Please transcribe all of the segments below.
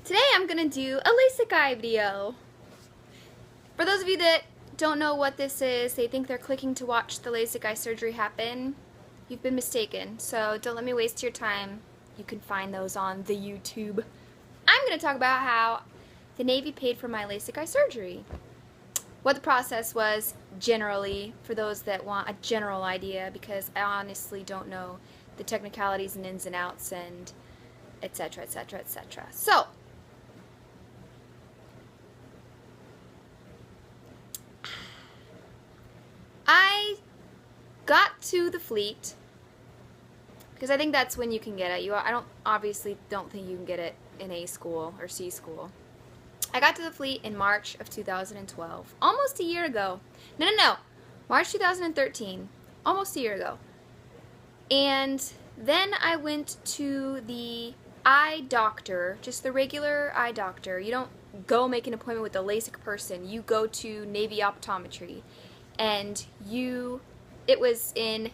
Today I'm gonna do a Lasik eye video. For those of you that don't know what this is, they think they're clicking to watch the Lasik eye surgery happen. You've been mistaken, so don't let me waste your time. You can find those on the YouTube. I'm gonna talk about how the Navy paid for my Lasik eye surgery. What the process was generally, for those that want a general idea, because I honestly don't know the technicalities and ins and outs and etc, etc, etc. So, I got to the fleet because I think that's when you can get it. I obviously don't think you can get it in A school or C school. I got to the fleet in March of 2012, almost a year ago. No, March 2013, almost a year ago. And then I went to the eye doctor, just the regular eye doctor. You don't go make an appointment with a LASIK person. You go to Navy optometry. And it was in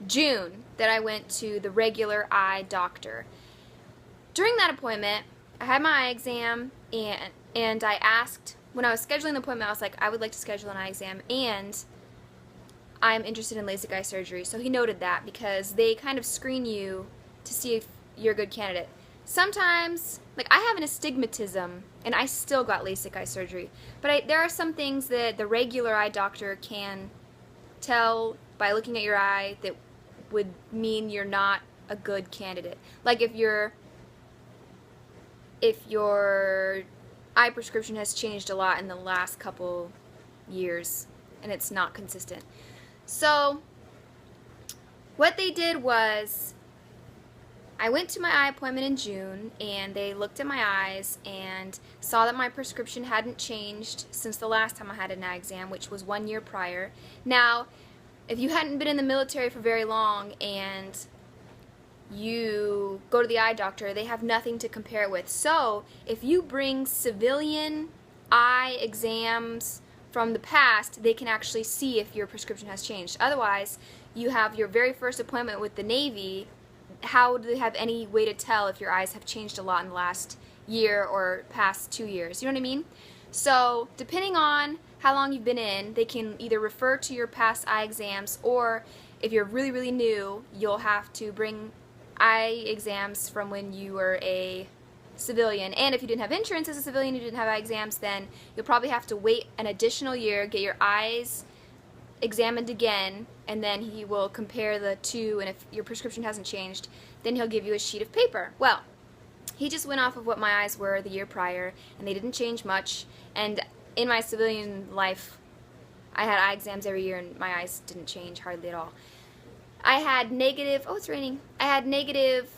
June that I went to the regular eye doctor. During that appointment, I had my eye exam, and I asked, when I was scheduling the appointment, I was like, I would like to schedule an eye exam, and I'm interested in LASIK eye surgery. So he noted that because they kind of screen you to see if you're a good candidate. Sometimes, like, I have an astigmatism, and I still got LASIK eye surgery. But there are some things that the regular eye doctor can tell by looking at your eye that would mean you're not a good candidate. Like if your eye prescription has changed a lot in the last couple years, and it's not consistent. So, what they did was, I went to my eye appointment in June, and they looked at my eyes and saw that my prescription hadn't changed since the last time I had an eye exam, which was 1 year prior. Now, if you hadn't been in the military for very long and you go to the eye doctor, they have nothing to compare it with. So, if you bring civilian eye exams from the past, they can actually see if your prescription has changed. Otherwise, you have your very first appointment with the Navy. How do they have any way to tell if your eyes have changed a lot in the last year or past 2 years? You know what I mean? So, depending on how long you've been in, they can either refer to your past eye exams, or if you're really, really new, you'll have to bring eye exams from when you were a civilian. And if you didn't have insurance as a civilian, you didn't have eye exams, then you'll probably have to wait an additional year, get your eyes examined again, and then he will compare the two, and if your prescription hasn't changed, then he'll give you a sheet of paper. Well, he just went off of what my eyes were the year prior, and they didn't change much, and in my civilian life, I had eye exams every year, and my eyes didn't change hardly at all. I had negative, oh, it's raining, I had negative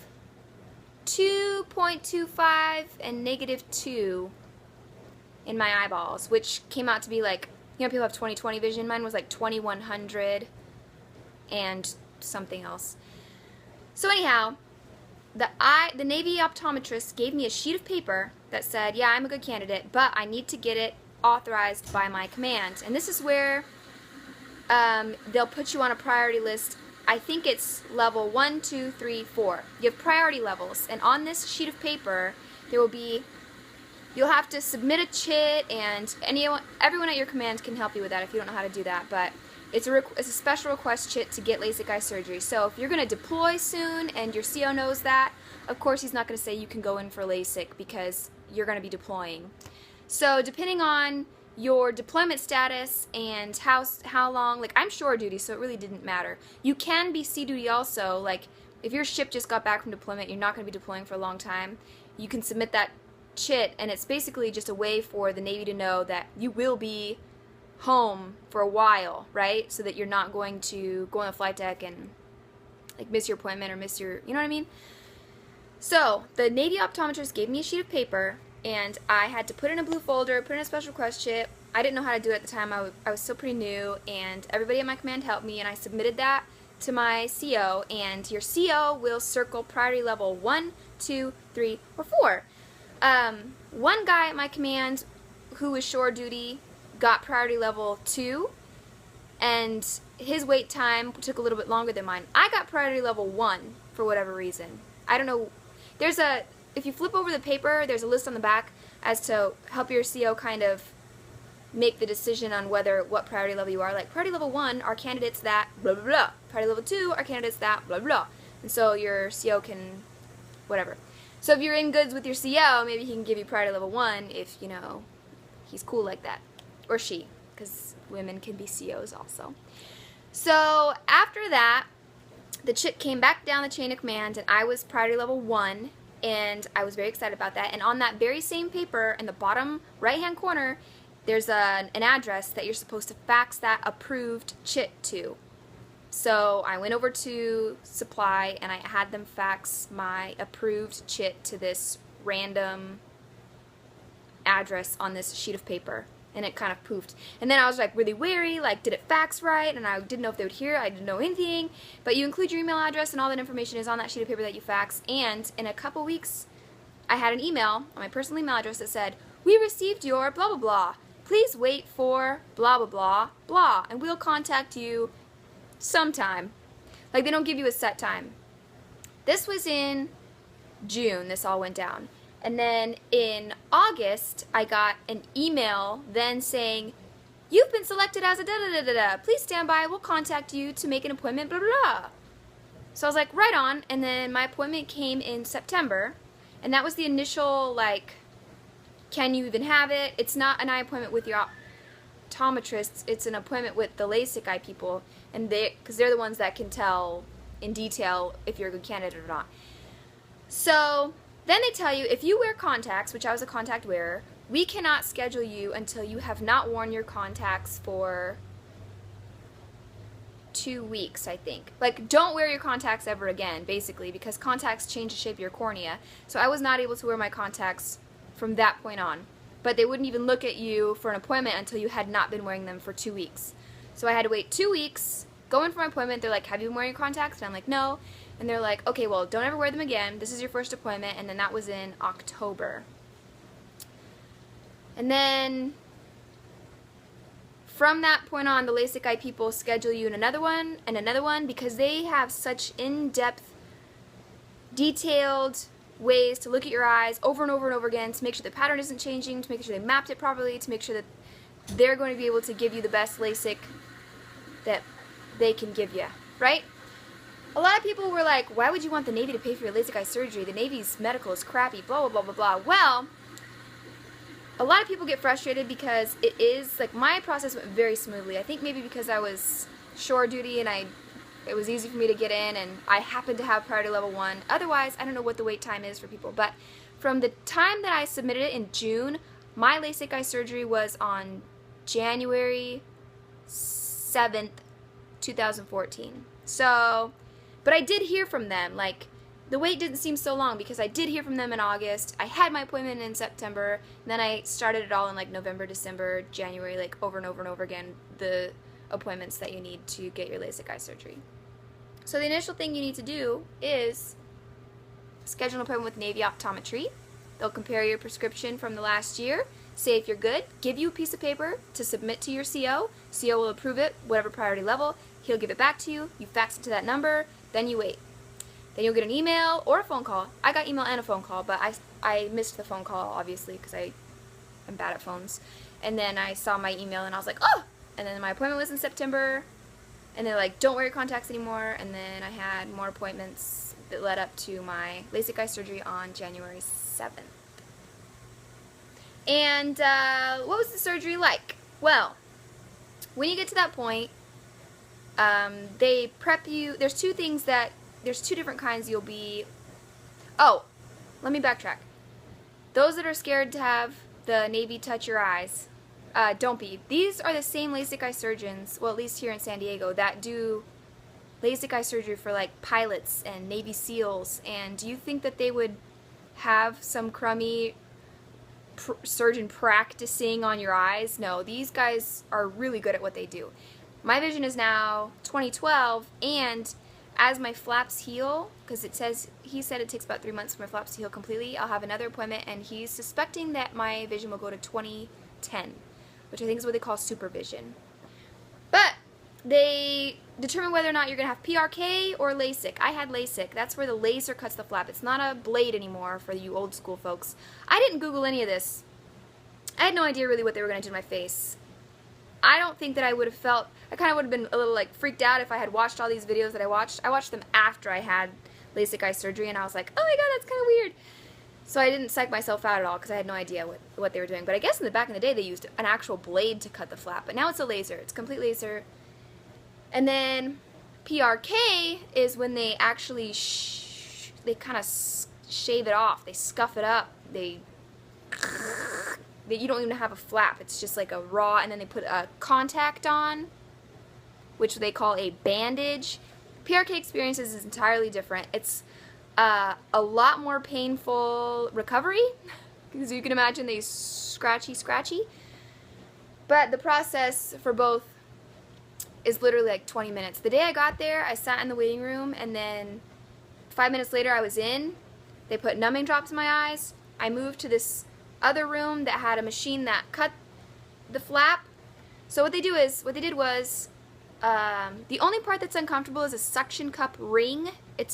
2.25 and negative 2 in my eyeballs, which came out to be like, you know, people have 20/20 vision. Mine was like 2100 and something else. So anyhow, the Navy optometrist gave me a sheet of paper that said, yeah, I'm a good candidate, but I need to get it authorized by my command. And this is where they'll put you on a priority list. I think it's level 1, 2, 3, 4. You have priority levels, and on this sheet of paper, there will be, you'll have to submit a chit, and everyone at your command can help you with that if you don't know how to do that, but it's a special request chit to get LASIK eye surgery. So if you're going to deploy soon and your CO knows that, of course he's not going to say you can go in for LASIK because you're going to be deploying. So depending on your deployment status and how long, like I'm shore duty, so it really didn't matter. You can be sea duty also, like if your ship just got back from deployment, you're not going to be deploying for a long time, you can submit that chit, and it's basically just a way for the Navy to know that you will be home for a while, right? So that you're not going to go on the flight deck and like miss your appointment or miss your, you know what I mean? So the Navy optometrist gave me a sheet of paper, and I had to put it in a blue folder, put in a special request chit. I didn't know how to do it at the time. I was still pretty new, and everybody at my command helped me, and I submitted that to my CO, and your CO will circle priority level 1, 2, 3, or 4. One guy at my command who was shore duty got priority level 2, and his wait time took a little bit longer than mine. I got priority level 1 for whatever reason. I don't know. if you flip over the paper, there's a list on the back as to help your CO kind of make the decision on what priority level you are. Like, priority level 1 are candidates that blah, blah, blah. Priority level 2 are candidates that blah, blah. And so your CO can, whatever. So if you're in goods with your CO, maybe he can give you priority level 1 if, you know, he's cool like that. Or she, because women can be COs also. So after that, the chick came back down the chain of command, and I was priority level 1, and I was very excited about that. And on that very same paper, in the bottom right-hand corner, there's an address that you're supposed to fax that approved chit to. So I went over to supply, and I had them fax my approved chit to this random address on this sheet of paper. And it kind of poofed. And then I was like really wary, like, did it fax right? And I didn't know if they would hear it. I didn't know anything. But you include your email address, and all that information is on that sheet of paper that you fax. And in a couple weeks, I had an email on my personal email address that said, "We received your blah, blah, blah. Please wait for blah, blah, blah, blah. And we'll contact you sometime." Like, they don't give you a set time. This was in June, this all went down. And then in August, I got an email then saying, "You've been selected as a da-da-da-da-da. Please stand by. We'll contact you to make an appointment, blah, blah, blah." So I was like, right on. And then my appointment came in September. And that was the initial, like, can you even have it? It's not an eye appointment with your optometrists. It's an appointment with the Lasik eye people. And because they're the ones that can tell in detail if you're a good candidate or not. So then they tell you, if you wear contacts, which I was a contact wearer, we cannot schedule you until you have not worn your contacts for 2 weeks, I think. Like, don't wear your contacts ever again, basically, because contacts change the shape of your cornea. So I was not able to wear my contacts from that point on. But they wouldn't even look at you for an appointment until you had not been wearing them for 2 weeks. So I had to wait 2 weeks, go in for my appointment. They're like, "Have you been wearing your contacts?" And I'm like, "No." And they're like, "Okay, well, don't ever wear them again. This is your first appointment." And then that was in October. And then from that point on, the Lasik eye people schedule you in another one, because they have such in-depth, detailed ways to look at your eyes over and over and over again to make sure the pattern isn't changing, to make sure they mapped it properly, to make sure that they're going to be able to give you the best Lasik that they can give you, right? A lot of people were like, "Why would you want the Navy to pay for your LASIK eye surgery? The Navy's medical is crappy, blah, blah, blah, blah, blah." Well, a lot of people get frustrated because it is, like, my process went very smoothly. I think maybe because I was shore duty and it was easy for me to get in, and I happened to have priority level 1. Otherwise, I don't know what the wait time is for people. But from the time that I submitted it in June, my LASIK eye surgery was on January 7th, 2014. So, but I did hear from them. Like, the wait didn't seem so long because I did hear from them in August. I had my appointment in September. And then I started it all in, like, November, December, January, like, over and over and over again, the appointments that you need to get your LASIK eye surgery. So the initial thing you need to do is schedule an appointment with Navy Optometry. They'll compare your prescription from the last year, say if you're good, give you a piece of paper to submit to your CO. CO will approve it, whatever priority level. He'll give it back to you. You fax it to that number. Then you wait. Then you'll get an email or a phone call. I got email and a phone call, but I missed the phone call, obviously, because I am bad at phones. And then I saw my email, and I was like, "Oh!" And then my appointment was in September. And they're like, "Don't wear your contacts anymore." And then I had more appointments that led up to my LASIK eye surgery on January 7th. And what was the surgery like? Well, when you get to that point, they prep you. There's two different kinds you'll be. Oh, let me backtrack. Those that are scared to have the Navy touch your eyes, don't be. These are the same LASIK eye surgeons, well, at least here in San Diego, that do LASIK eye surgery for, like, pilots and Navy SEALs. And do you think that they would have some crummy surgeon practicing on your eyes? No, these guys are really good at what they do. My vision is now 2012, and as my flaps heal, because he said it takes about 3 months for my flaps to heal completely, I'll have another appointment, and he's suspecting that my vision will go to 2010, which I think is what they call supervision. But they determine whether or not you're going to have PRK or Lasik. I had Lasik. That's where the laser cuts the flap. It's not a blade anymore for you old school folks. I didn't Google any of this. I had no idea really what they were going to do to my face. I don't think that I would have felt, I kind of would have been a little like freaked out if I had watched all these videos that I watched. I watched them after I had LASIK eye surgery, and I was like, oh my god, that's kind of weird. So I didn't psych myself out at all because I had no idea what they were doing. But I guess in the back in the day they used an actual blade to cut the flap. But now it's a laser. It's complete laser. And then PRK is when they actually they kind of shave it off. They scuff it up. You don't even have a flap. It's just like a raw, and then they put a contact on, which they call a bandage. PRK experiences is entirely different. It's a lot more painful recovery, because you can imagine they scratchy. But the process for both is literally like 20 minutes. The day I got there, I sat in the waiting room, and then 5 minutes later I was in. They put numbing drops in my eyes. I moved to this other room that had a machine that cut the flap. So what they did was, the only part that's uncomfortable is a suction cup ring. It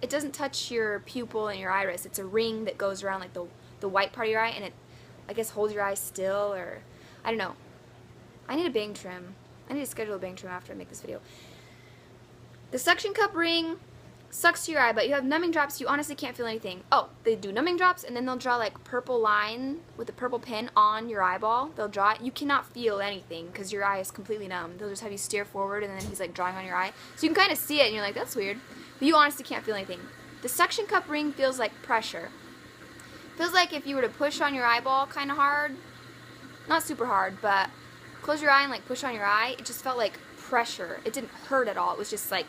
doesn't touch your pupil and your iris. It's a ring that goes around like the white part of your eye, and it, I guess, holds your eye still, or I don't know. I need a bang trim. I need to schedule a bang trim after I make this video. The suction cup ring sucks to your eye, but you have numbing drops. You honestly can't feel anything. Oh, they do numbing drops, and then they'll draw like purple line with a purple pen on your eyeball. They'll draw it. You cannot feel anything because your eye is completely numb. They'll just have you stare forward, and then he's like drawing on your eye. So you can kind of see it, and you're like, that's weird. But you honestly can't feel anything. The suction cup ring feels like pressure. Feels like if you were to push on your eyeball kind of hard. Not super hard, but close your eye and like push on your eye. It just felt like pressure. It didn't hurt at all. It was just like,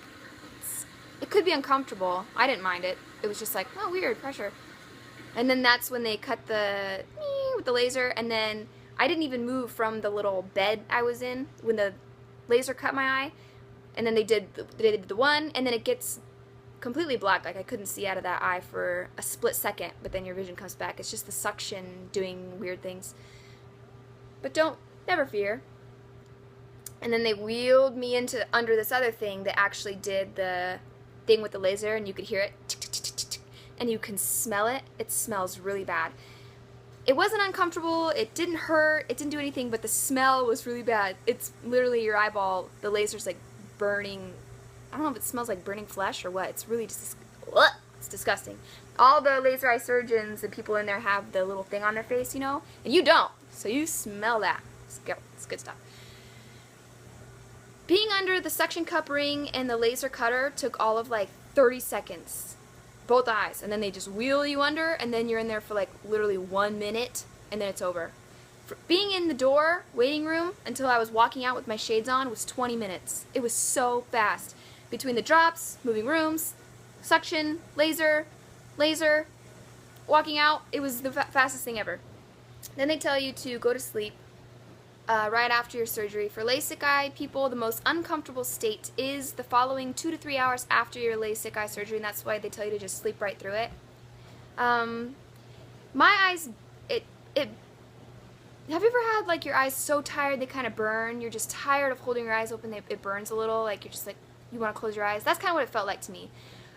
it could be uncomfortable. I didn't mind it. It was just like, oh, weird, pressure. And then that's when they cut with the laser, and then I didn't even move from the little bed I was in when the laser cut my eye. And then they did the one, and then it gets completely black. Like I couldn't see out of that eye for a split second, but then your vision comes back. It's just the suction doing weird things. But never fear. And then they wheeled me into under this other thing that actually did the thing with the laser, and you could hear it tick, tick, tick, tick, tick, and you can smell it. It smells really bad. It wasn't uncomfortable, it didn't hurt, it didn't do anything, but the smell was really bad. It's literally your eyeball, the laser's like burning. I don't know if it smells like burning flesh or what. It's really just, it's disgusting. All the laser eye surgeons and people in there have the little thing on their face, you know, and you don't, so you smell that. It's good stuff. Being under the suction cup ring and the laser cutter took all of like 30 seconds. Both eyes. And then they just wheel you under, and then you're in there for like literally 1 minute, and then it's over. Being in the door, waiting room, until I was walking out with my shades on was 20 minutes. It was so fast. Between the drops, moving rooms, suction, laser, walking out, it was the fastest thing ever. Then they tell you to go to sleep. Right after your surgery. For LASIK eye people, the most uncomfortable state is the following 2 to 3 hours after your LASIK eye surgery, and that's why they tell you to just sleep right through it. My eyes, have you ever had like your eyes so tired they kind of burn? You're just tired of holding your eyes open, it burns a little, like you're just like, you want to close your eyes? That's kind of what it felt like to me.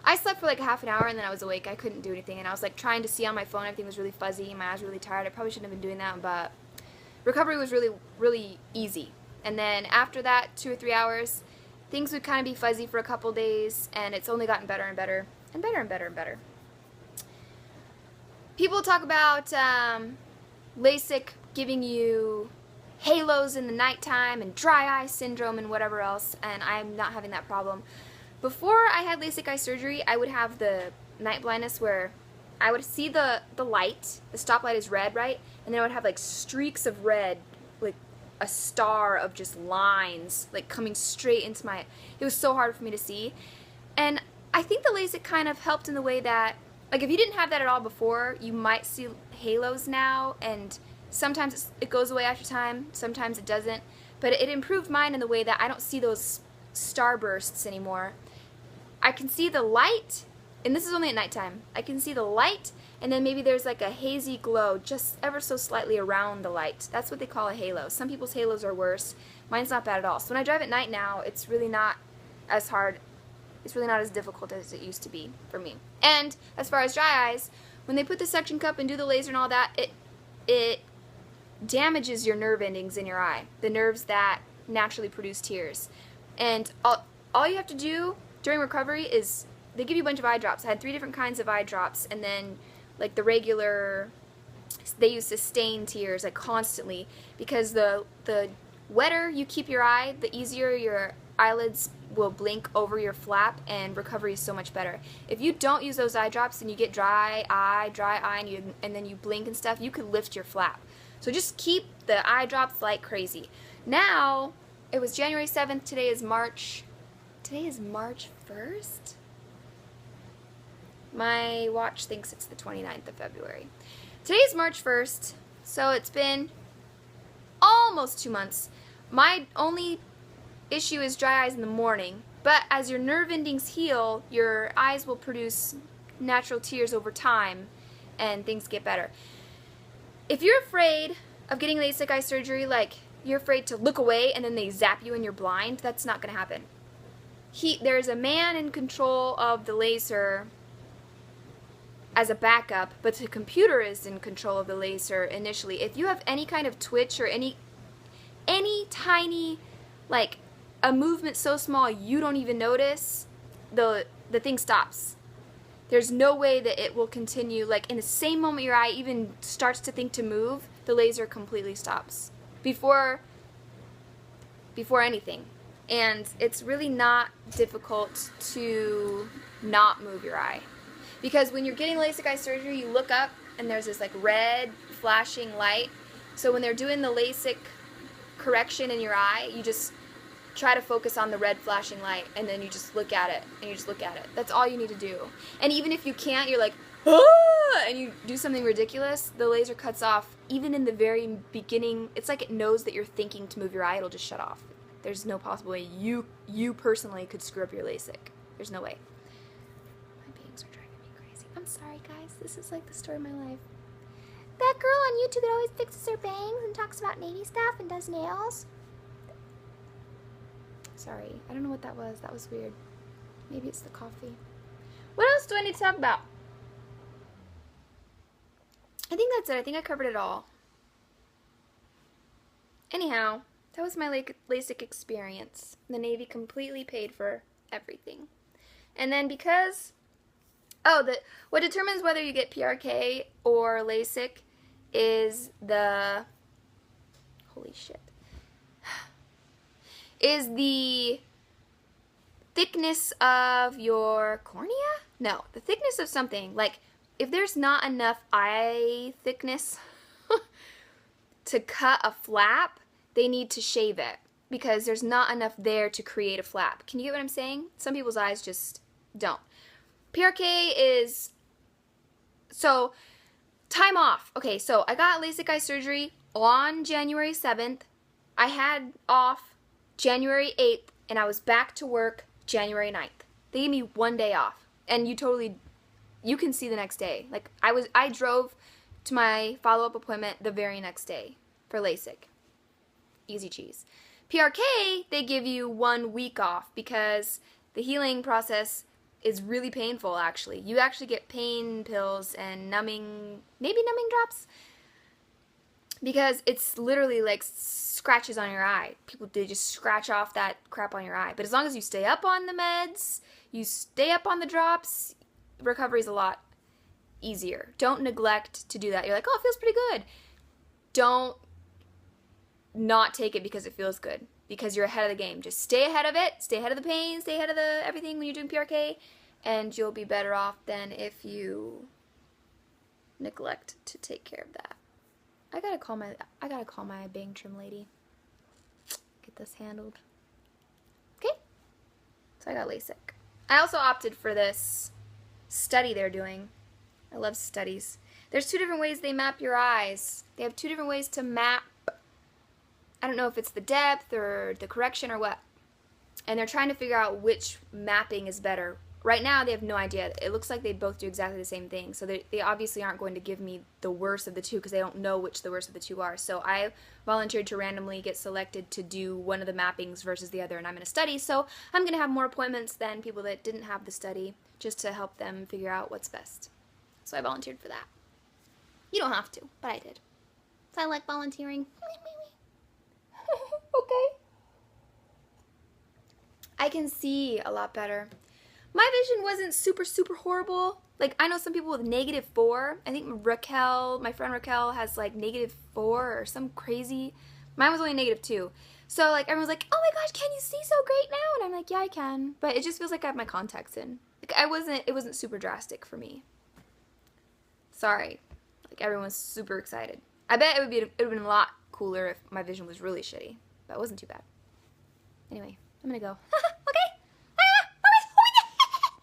I slept for like half an hour, and then I was awake. I couldn't do anything, and I was like trying to see on my phone. Everything was really fuzzy, and my eyes were really tired. I probably shouldn't have been doing that, but recovery was really, really easy. And then after that, 2 or 3 hours, things would kind of be fuzzy for a couple days, and it's only gotten better and better, and better and better and better. People talk about LASIK giving you halos in the nighttime and dry eye syndrome and whatever else, and I'm not having that problem. Before I had LASIK eye surgery, I would have the night blindness where I would see the light, the stoplight is red, right? And then I would have like streaks of red, like a star of just lines, like coming straight into my, it was so hard for me to see. And I think the LASIK kind of helped in the way that, like if you didn't have that at all before, you might see halos now, and sometimes it goes away after time, sometimes it doesn't. But it improved mine in the way that I don't see those starbursts anymore. I can see the light, and this is only at nighttime, I can see the light, and then maybe there's like a hazy glow just ever so slightly around the light. That's what they call a halo. Some people's halos are worse. Mine's not bad at all. So when I drive at night now, it's really not as hard. It's really not as difficult as it used to be for me. And as far as dry eyes, when they put the suction cup and do the laser and all that, it damages your nerve endings in your eye, the nerves that naturally produce tears. And all you have to do during recovery is they give you a bunch of eye drops. I had 3 different kinds of eye drops, and then like the regular, they use sustained tears like constantly, because the wetter you keep your eye, the easier your eyelids will blink over your flap, and recovery is so much better. If you don't use those eye drops and you get dry eye, and then you blink and stuff, you could lift your flap. So just keep the eye drops like crazy. Now, it was January 7th, today is March 1st? My watch thinks it's the 29th of February. Today is March 1st, so it's been almost 2 months. My only issue is dry eyes in the morning, but as your nerve endings heal, your eyes will produce natural tears over time, and things get better. If you're afraid of getting LASIK eye surgery, like you're afraid to look away and then they zap you and you're blind, that's not going to happen. There's a man in control of the laser as a backup, but the computer is in control of the laser initially. If you have any kind of twitch or any tiny, like a movement so small you don't even notice, the thing stops. There's no way that it will continue. Like in the same moment your eye even starts to think to move, the laser completely stops before anything. And it's really not difficult to not move your eye, because when you're getting LASIK eye surgery, you look up and there's this like red flashing light. So when they're doing the LASIK correction in your eye, you just try to focus on the red flashing light, and then you just look at it, and you just look at it. That's all you need to do. And even if you can't, you're like, ah, and you do something ridiculous, the laser cuts off even in the very beginning. It's like it knows that you're thinking to move your eye, it'll just shut off. There's no possible way you personally could screw up your LASIK. There's no way. My bangs are driving me crazy. I'm sorry, guys. This is like the story of my life. That girl on YouTube that always fixes her bangs and talks about Navy stuff and does nails. Sorry, I don't know what that was. That was weird. Maybe it's the coffee. What else do I need to talk about? I think that's it. I think I covered it all. Anyhow, that was my LASIK experience. The Navy completely paid for everything. And then because, what determines whether you get PRK or LASIK is the, holy shit, is the thickness of your cornea? No, the thickness of something. Like, if there's not enough eye thickness to cut a flap, they need to shave it, because there's not enough there to create a flap. Can you get what I'm saying? Some people's eyes just don't. PRK is, so, time off. Okay, so I got LASIK eye surgery on January 7th. I had off January 8th, and I was back to work January 9th. They gave me 1 day off, and you can see the next day. Like, I drove to my follow-up appointment the very next day for LASIK. Easy cheese. PRK, they give you 1 week off, because the healing process is really painful, actually. You actually get pain pills and maybe numbing drops, because it's literally like scratches on your eye. They just scratch off that crap on your eye. But as long as you stay up on the meds, you stay up on the drops, recovery's a lot easier. Don't neglect to do that. You're like, oh, it feels pretty good. Don't not take it because it feels good, because you're ahead of the game. Just stay ahead of it, stay ahead of the pain, stay ahead of everything when you're doing PRK, and you'll be better off than if you neglect to take care of that. I gotta call my bang trim lady. Get this handled. Okay? So I got LASIK. I also opted for this study they're doing. I love studies. There's 2 different ways they map your eyes. They have 2 different ways to map. I don't know if it's the depth or the correction or what. And they're trying to figure out which mapping is better. right now they have no idea. It looks like they both do exactly the same thing. So they obviously aren't going to give me the worst of the two because they don't know which the worst of the two are. So I volunteered to randomly get selected to do one of the mappings versus the other, and I'm in a study. So I'm going to have more appointments than people that didn't have the study just to help them figure out what's best. So I volunteered for that. You don't have to, but I did. So I like volunteering. Okay. I can see a lot better. My vision wasn't super horrible. Like, I know some people with -4. I think Raquel, my friend Raquel, has like -4 or some crazy. Mine was only -2. So like everyone's like, oh my gosh, can you see so great now? And I'm like, yeah, I can. But it just feels like I have my contacts in. Like it wasn't super drastic for me. Sorry. Like everyone's super excited. I bet it would have been a lot cooler if my vision was really shitty. But it wasn't too bad. Anyway, I'm gonna go.